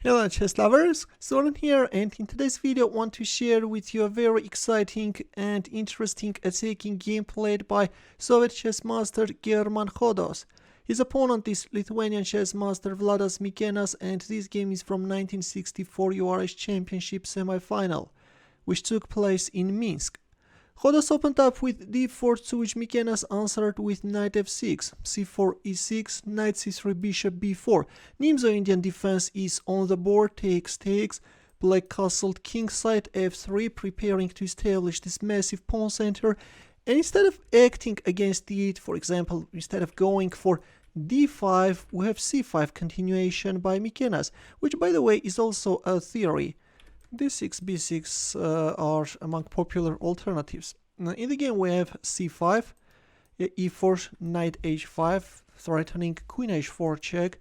Hello chess lovers, Soren here, and in today's video I want to share with you a very exciting and interesting attacking game played by Soviet chess master German Khodos. His opponent is Lithuanian chess master Vladas Mikenas, and this game is from 1964 URS Championship semifinal, which took place in Minsk. Khodos opened up with d4, to which Mikenas answered with knight f6, c4 e6, knight c3 bishop b4. Nimzo-Indian defense is on the board, takes, black castled kingside f3, preparing to establish this massive pawn center, and instead of acting against d8, for example, instead of going for d5, we have c5 continuation by Mikenas, which by the way is also a theory. D6, B6 are among popular alternatives. In the game we have C5, E4, Knight H5, threatening Queen H4 check.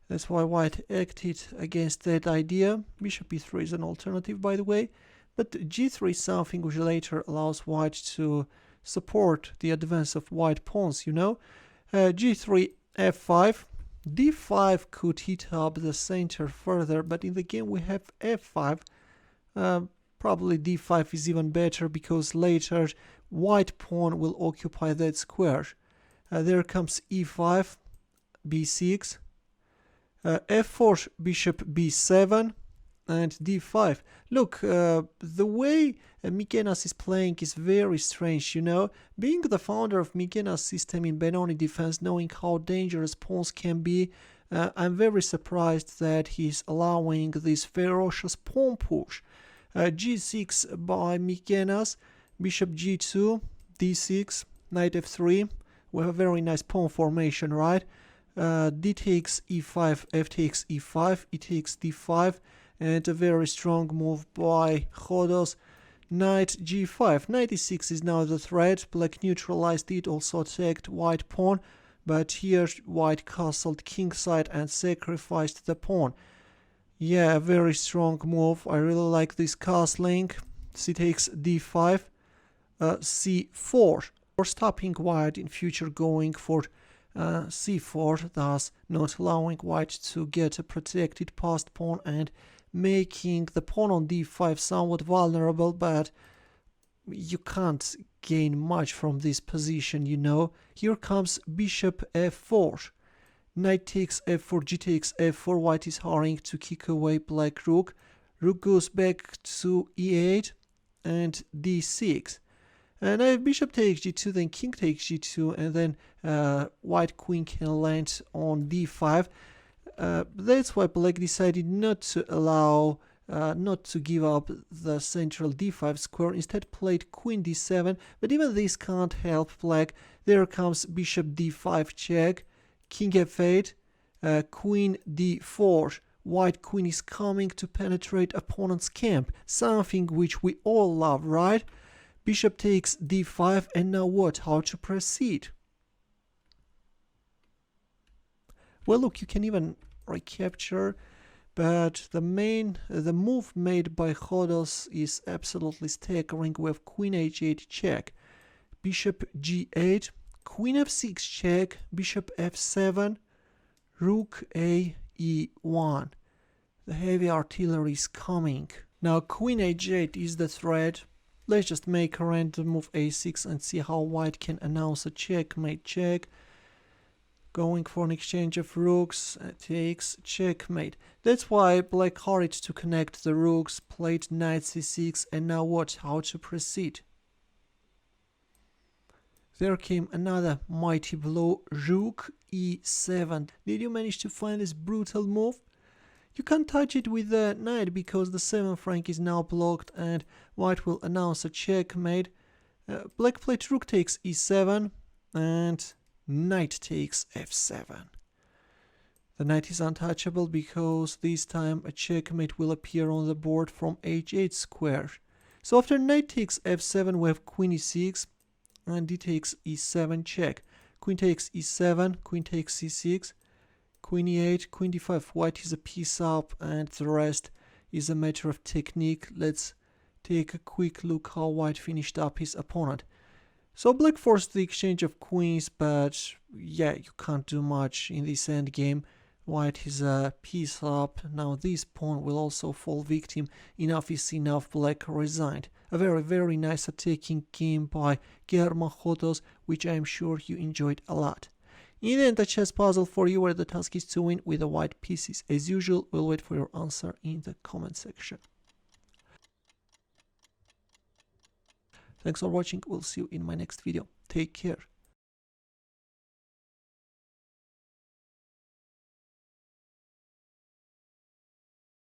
That's why White acted against that idea. Bishop E3 is an alternative, by the way. But G3 is something which later allows White to support the advance of White pawns, you know. G3, F5. D5 could heat up the center further, but in the game we have F5. Probably d5 is even better because later white pawn will occupy that square. There comes e5, b6, f4, bishop b7, and d5. Look, the way Mikenas is playing is very strange, you know. Being the founder of Mikenas system in Benoni defense, knowing how dangerous pawns can be, I'm very surprised that he's allowing this ferocious pawn push. G6 by Mikenas, bishop g2, d6, knight f3. We have a very nice pawn formation, right? D takes e5, f takes e5, e takes d5, and a very strong move by Khodos. Knight g5. Knight e6 is now the threat. Black neutralized it, also attacked white pawn, but here white castled kingside and sacrificed the pawn. Yeah, very strong move. I really like this castling. C takes d5, c4, or stopping white in future going for c4, thus not allowing white to get a protected passed pawn and making the pawn on d5 somewhat vulnerable, but you can't gain much from this position, you know. Here comes bishop f4. Knight takes f4, g takes f4, white is hurrying to kick away black rook. Rook goes back to e8 and d6. And if bishop takes g2, then king takes g2, and then white queen can land on d5. That's why black decided not to allow, not to give up the central d5 square, instead played queen d7, but even this can't help black. There comes bishop d5 check. King f8, queen d4, white queen is coming to penetrate opponent's camp, something which we all love, right? Bishop takes d5, and now what? How to proceed? Well, look, you can even recapture, but the move made by Khodos is absolutely staggering. We have queen h8 check, bishop g8, queen f6 check, bishop f7, rook a e1. The heavy artillery is coming. Now queen h8 is the threat. Let's just make a random move a6 and see how white can announce a checkmate check. Going for an exchange of rooks, takes, checkmate. That's why black hurried to connect the rooks, played knight c6, and now what? How to proceed? There came another mighty blow, rook e7. Did you manage to find this brutal move? You can't touch it with the knight because the 7th rank is now blocked and white will announce a checkmate. Black played rook takes e7 and knight takes f7. The knight is untouchable because this time a checkmate will appear on the board from h8 square. So after knight takes f7 we have queen e6, and d takes e7 check. Queen takes e7, queen takes c6, queen e8, queen d5. White is a piece up, and the rest is a matter of technique. Let's take a quick look how white finished up his opponent. So black forced the exchange of queens, but yeah, you can't do much in this endgame. White is a piece up. Now this pawn will also fall victim. Enough is enough. Black resigned. A very nice attacking game by German Khodos, which I am sure you enjoyed a lot. In the end, a chess puzzle for you where the task is to win with the white pieces. As usual, we'll wait for your answer in the comment section. Thanks for watching. We'll see you in my next video. Take care.